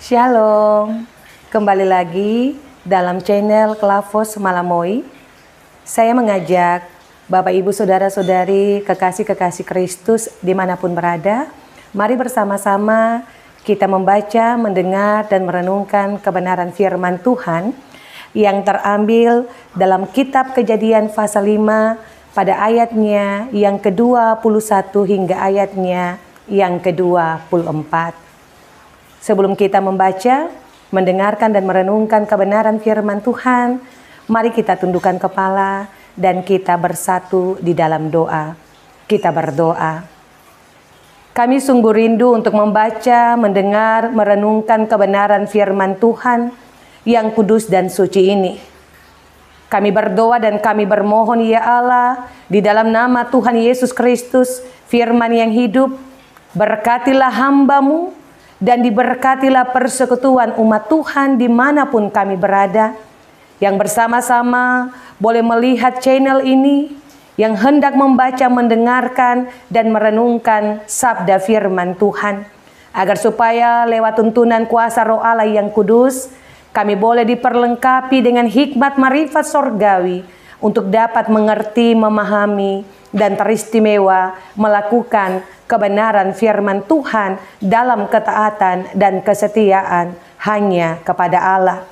Shalom, kembali lagi dalam channel Klavos Malamoy. Saya mengajak Bapak Ibu Saudara-saudari, kekasih-kekasih Kristus dimanapun berada, mari bersama-sama kita membaca, mendengar, dan merenungkan kebenaran firman Tuhan yang terambil dalam kitab Kejadian pasal 5 pada ayatnya yang ke-21 hingga ayatnya yang ke-24. Sebelum kita membaca, mendengarkan dan merenungkan kebenaran firman Tuhan, mari kita tundukkan kepala dan kita bersatu di dalam doa. Kita berdoa. Kami sungguh rindu untuk membaca, mendengar, merenungkan kebenaran firman Tuhan yang kudus dan suci ini. Kami berdoa dan kami bermohon ya Allah, di dalam nama Tuhan Yesus Kristus, firman yang hidup, berkatilah hamba-Mu, dan diberkatilah persekutuan umat Tuhan dimanapun kami berada, yang bersama-sama boleh melihat channel ini, yang hendak membaca, mendengarkan, dan merenungkan sabda firman Tuhan, agar supaya lewat tuntunan kuasa Roh Allah yang kudus, kami boleh diperlengkapi dengan hikmat marifat sorgawi, untuk dapat mengerti, memahami, dan teristimewa melakukan kebenaran firman Tuhan dalam ketaatan dan kesetiaan hanya kepada Allah.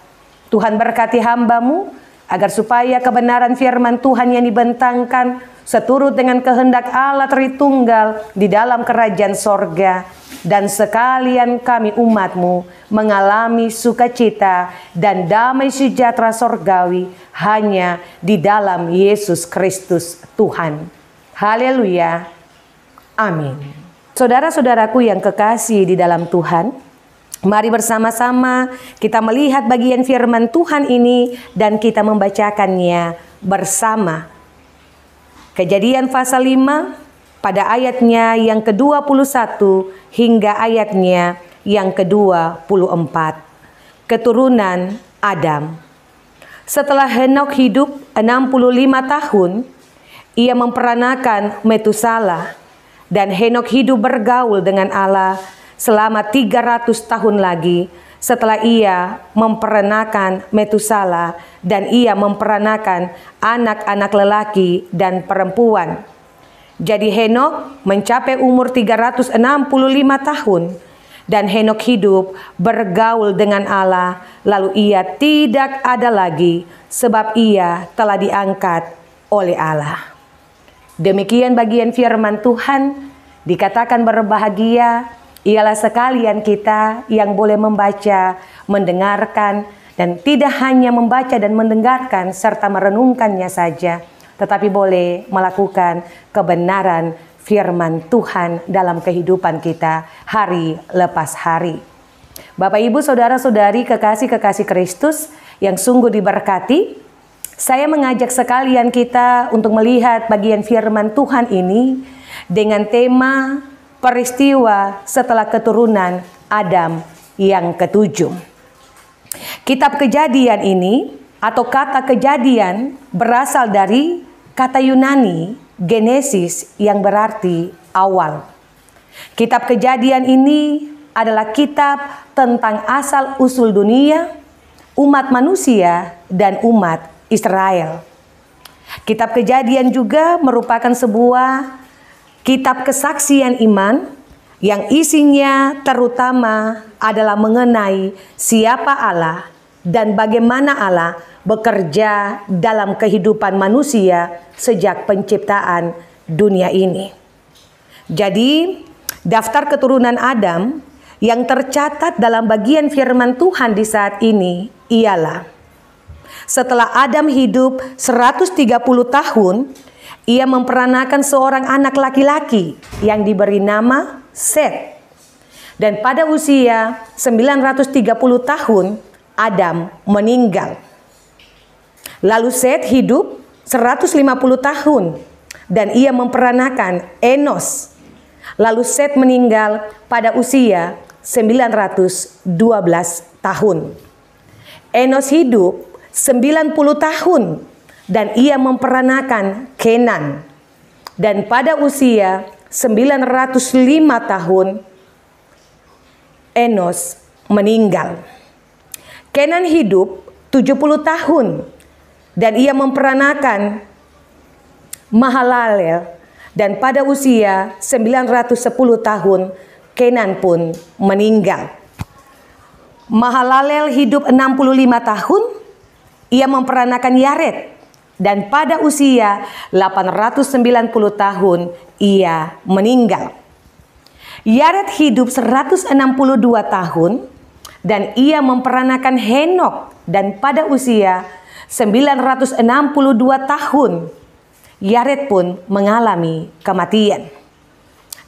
Tuhan berkati hamba-Mu agar supaya kebenaran firman Tuhan yang dibentangkan seturut dengan kehendak Allah Tritunggal di dalam kerajaan sorga, dan sekalian kami umat-Mu mengalami sukacita dan damai sejahtera sorgawi hanya di dalam Yesus Kristus Tuhan. Haleluya. Amin. Saudara-saudaraku yang kekasih di dalam Tuhan, mari bersama-sama kita melihat bagian firman Tuhan ini dan kita membacakannya bersama. Kejadian pasal 5 pada ayatnya yang ke-21 hingga ayatnya yang ke-24. Keturunan Adam. Setelah Henokh hidup 65 tahun, ia memperanakan Metusala, dan Henokh hidup bergaul dengan Allah selama 300 tahun lagi setelah ia memperanakan Metusala, dan ia memperanakan anak-anak lelaki dan perempuan. Jadi Henokh mencapai umur 365 tahun, dan Henokh hidup bergaul dengan Allah, lalu ia tidak ada lagi sebab ia telah diangkat oleh Allah. Demikian bagian firman Tuhan. Dikatakan berbahagia ialah sekalian kita yang boleh membaca, mendengarkan, dan tidak hanya membaca dan mendengarkan serta merenungkannya saja, tetapi boleh melakukan kebenaran firman Tuhan dalam kehidupan kita hari lepas hari. Bapak Ibu Saudara-saudari kekasih-kekasih Kristus yang sungguh diberkati, saya mengajak sekalian kita untuk melihat bagian firman Tuhan ini dengan tema peristiwa setelah keturunan Adam yang ke-7. Kitab Kejadian ini atau kata kejadian berasal dari kata Yunani Genesis yang berarti awal. Kitab Kejadian ini adalah kitab tentang asal-usul dunia, umat manusia, dan umat Israel. Kitab Kejadian juga merupakan sebuah kitab kesaksian iman yang isinya terutama adalah mengenai siapa Allah dan bagaimana Allah bekerja dalam kehidupan manusia sejak penciptaan dunia ini. Jadi, daftar keturunan Adam yang tercatat dalam bagian firman Tuhan di saat ini ialah: setelah Adam hidup 130 tahun, ia memperanakan seorang anak laki-laki yang diberi nama Set. Dan pada usia 930 tahun, Adam meninggal. Lalu Set hidup 150 tahun dan ia memperanakan Enos. Lalu Set meninggal pada usia 912 tahun. Enos hidup 90 tahun dan ia memperanakan Kenan. Dan pada usia 905 tahun Enos meninggal. Kenan hidup 70 tahun dan ia memperanakan Mahalalel, dan pada usia 910 tahun Kenan pun meninggal. Mahalalel hidup 65 tahun, ia memperanakan Yared, dan pada usia 890 tahun ia meninggal. Yared hidup 162 tahun dan ia memperanakan Henok, dan pada usia 962 tahun Yared pun mengalami kematian.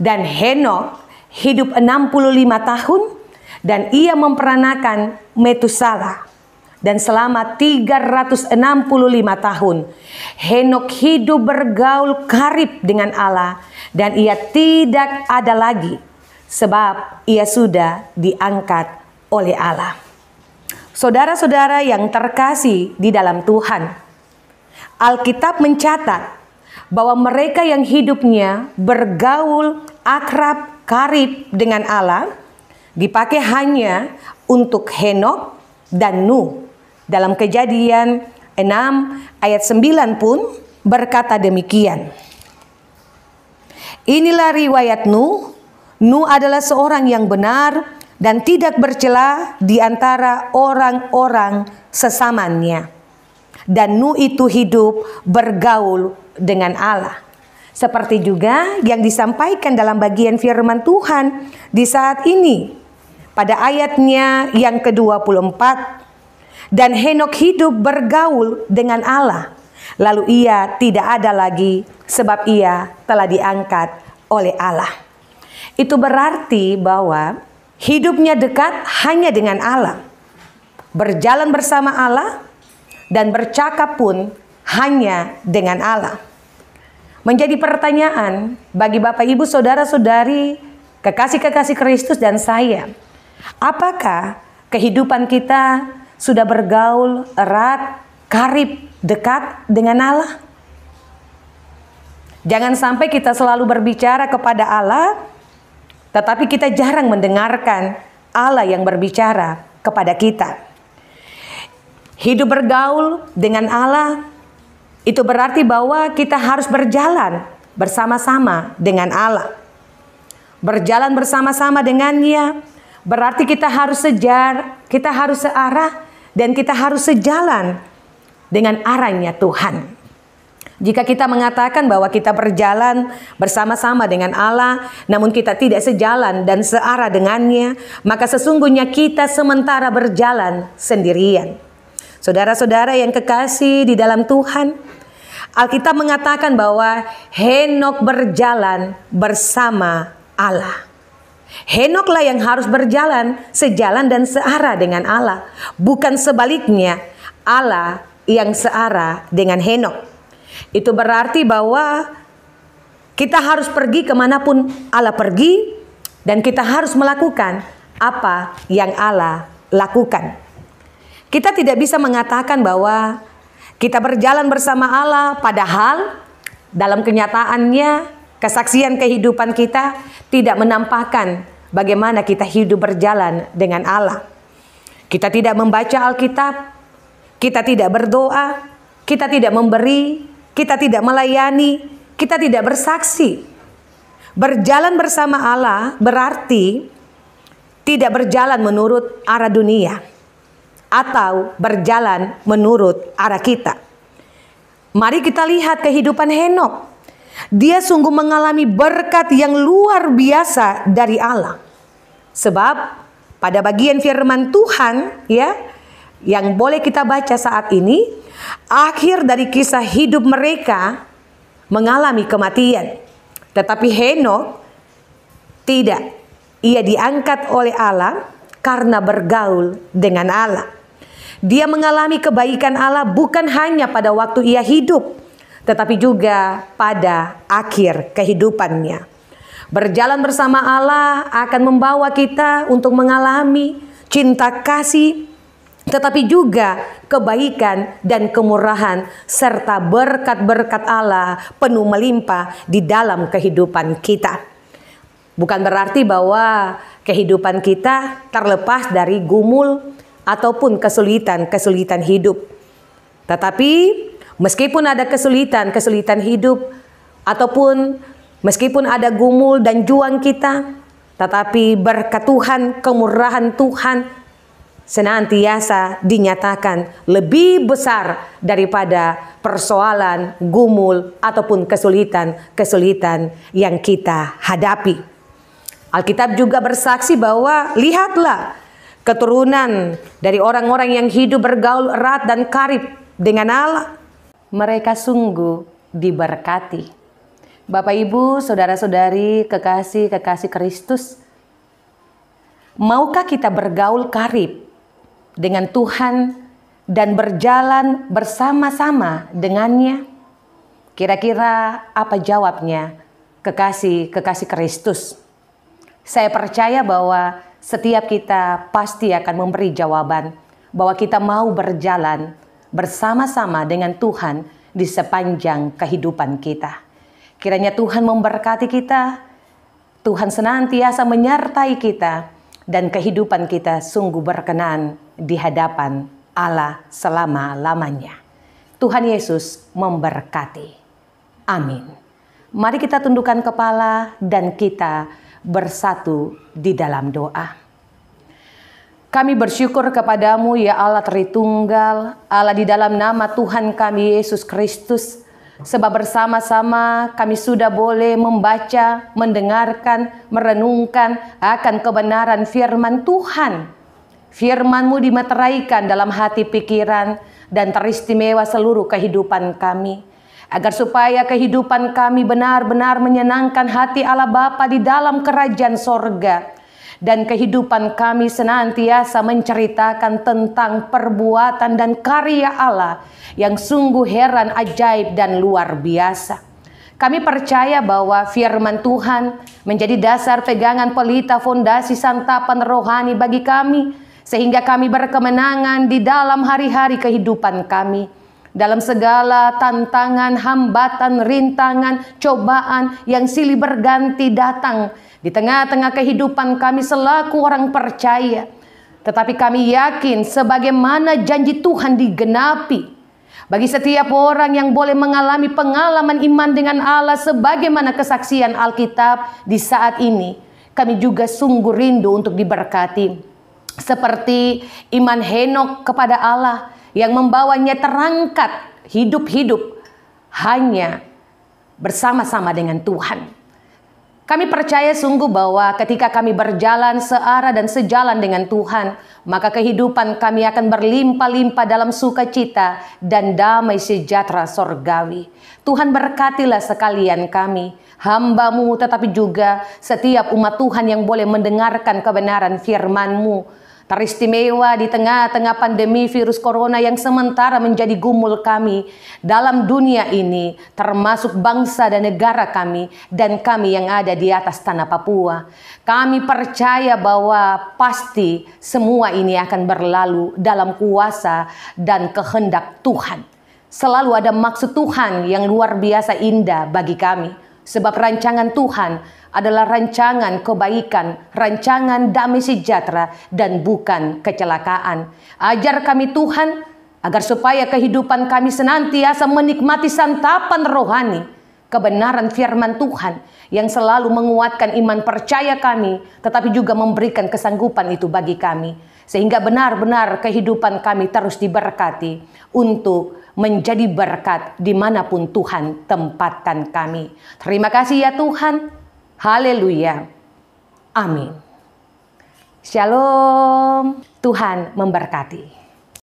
Dan Henok hidup 65 tahun dan ia memperanakan Metusala. Dan selama 365 tahun Henok hidup bergaul karib dengan Allah, dan ia tidak ada lagi sebab ia sudah diangkat oleh Allah. Saudara-saudara yang terkasih di dalam Tuhan, Alkitab mencatat bahwa mereka yang hidupnya bergaul akrab karib dengan Allah dipakai hanya untuk Henok dan Nuh. Dalam Kejadian 6 ayat 9 pun berkata demikian. Inilah riwayat Nuh. Nuh adalah seorang yang benar dan tidak bercela di antara orang-orang sesamanya. Dan Nuh itu hidup bergaul dengan Allah. Seperti juga yang disampaikan dalam bagian firman Tuhan di saat ini. Pada ayatnya yang ke-24. Dan Henok hidup bergaul dengan Allah. Lalu ia tidak ada lagi sebab ia telah diangkat oleh Allah. Itu berarti bahwa hidupnya dekat hanya dengan Allah. Berjalan bersama Allah dan bercakap pun hanya dengan Allah. Menjadi pertanyaan bagi Bapak Ibu Saudara-saudari, kekasih-kekasih Kristus dan saya, apakah kehidupan kita sudah bergaul erat, karib, dekat dengan Allah? Jangan sampai kita selalu berbicara kepada Allah, tetapi kita jarang mendengarkan Allah yang berbicara kepada kita. Hidup bergaul dengan Allah itu berarti bahwa kita harus berjalan bersama-sama dengan Allah. Berjalan bersama-sama dengannya berarti kita harus sejar, kita harus searah, dan kita harus sejalan dengan arahnya Tuhan. Jika kita mengatakan bahwa kita berjalan bersama-sama dengan Allah, namun kita tidak sejalan dan searah dengannya, maka sesungguhnya kita sementara berjalan sendirian. Saudara-saudara yang kekasih di dalam Tuhan, Alkitab mengatakan bahwa Henok berjalan bersama Allah. Henoklah yang harus berjalan sejalan dan searah dengan Allah, bukan sebaliknya Allah yang searah dengan Henok. Itu berarti bahwa kita harus pergi kemanapun Allah pergi, dan kita harus melakukan apa yang Allah lakukan. Kita tidak bisa mengatakan bahwa kita berjalan bersama Allah, padahal dalam kenyataannya kesaksian kehidupan kita tidak menampakkan bagaimana kita hidup berjalan dengan Allah. Kita tidak membaca Alkitab, kita tidak berdoa, kita tidak memberi, kita tidak melayani, kita tidak bersaksi. Berjalan bersama Allah berarti tidak berjalan menurut arah dunia atau berjalan menurut arah kita. Mari kita lihat kehidupan Henok. Dia sungguh mengalami berkat yang luar biasa dari Allah. Sebab pada bagian firman Tuhan ya, yang boleh kita baca saat ini, akhir dari kisah hidup mereka mengalami kematian. Tetapi Henok tidak. Ia diangkat oleh Allah karena bergaul dengan Allah. Dia mengalami kebaikan Allah bukan hanya pada waktu ia hidup, tetapi juga pada akhir kehidupannya. Berjalan bersama Allah akan membawa kita untuk mengalami cinta kasih, tetapi juga kebaikan dan kemurahan serta berkat-berkat Allah penuh melimpah di dalam kehidupan kita. Bukan berarti bahwa kehidupan kita terlepas dari gumul ataupun kesulitan hidup. Tetapi meskipun ada kesulitan hidup ataupun meskipun ada gumul dan juang kita, tetapi berkat Tuhan, kemurahan Tuhan senantiasa dinyatakan lebih besar daripada persoalan, gumul, ataupun kesulitan yang kita hadapi. Alkitab juga bersaksi bahwa lihatlah keturunan dari orang-orang yang hidup bergaul erat dan karib dengan Allah. Mereka sungguh diberkati. Bapak, Ibu, saudara-saudari, kekasih-kekasih Kristus, maukah kita bergaul karib dengan Tuhan dan berjalan bersama-sama dengannya? Kira-kira apa jawabnya, kekasih-kekasih Kristus? Saya percaya bahwa setiap kita pasti akan memberi jawaban bahwa kita mau berjalan bersama-sama dengan Tuhan di sepanjang kehidupan kita. Kiranya Tuhan memberkati kita, Tuhan senantiasa menyertai kita, dan kehidupan kita sungguh berkenan di hadapan Allah selama-lamanya. Tuhan Yesus memberkati. Amin. Mari kita tundukkan kepala dan kita bersatu di dalam doa. Kami bersyukur kepadamu ya Allah Tritunggal, Allah di dalam nama Tuhan kami Yesus Kristus, sebab bersama-sama kami sudah boleh membaca, mendengarkan, merenungkan akan kebenaran firman Tuhan. Firman-Mu dimeteraikan dalam hati pikiran dan teristimewa seluruh kehidupan kami, agar supaya kehidupan kami benar-benar menyenangkan hati Allah Bapa di dalam kerajaan sorga, dan kehidupan kami senantiasa menceritakan tentang perbuatan dan karya Allah yang sungguh heran, ajaib, dan luar biasa. Kami percaya bahwa firman Tuhan menjadi dasar pegangan pelita fondasi santapan rohani bagi kami, sehingga kami berkemenangan di dalam hari-hari kehidupan kami. Dalam segala tantangan, hambatan, rintangan, cobaan yang silih berganti datang di tengah-tengah kehidupan kami selaku orang percaya. Tetapi kami yakin sebagaimana janji Tuhan digenapi bagi setiap orang yang boleh mengalami pengalaman iman dengan Allah sebagaimana kesaksian Alkitab di saat ini. Kami juga sungguh rindu untuk diberkati seperti iman Henokh kepada Allah yang membawanya terangkat hidup-hidup hanya bersama-sama dengan Tuhan. Kami percaya sungguh bahwa ketika kami berjalan searah dan sejalan dengan Tuhan, maka kehidupan kami akan berlimpah-limpah dalam sukacita dan damai sejahtera sorgawi. Tuhan berkatilah sekalian kami, hamba-Mu, tetapi juga setiap umat Tuhan yang boleh mendengarkan kebenaran firman-Mu. Teristimewa di tengah-tengah pandemi virus corona yang sementara menjadi gumul kami dalam dunia ini, termasuk bangsa dan negara kami dan kami yang ada di atas tanah Papua. Kami percaya bahwa pasti semua ini akan berlalu dalam kuasa dan kehendak Tuhan. Selalu ada maksud Tuhan yang luar biasa indah bagi kami, sebab rancangan Tuhan adalah rancangan kebaikan, rancangan damai sejahtera, dan bukan kecelakaan. Ajar kami Tuhan, agar supaya kehidupan kami senantiasa menikmati santapan rohani, kebenaran firman Tuhan yang selalu menguatkan iman percaya kami, tetapi juga memberikan kesanggupan itu bagi kami, sehingga benar-benar kehidupan kami terus diberkati untuk menjadi berkat dimanapun Tuhan tempatkan kami. Terima kasih ya Tuhan. Haleluya. Amin. Shalom. Tuhan memberkati.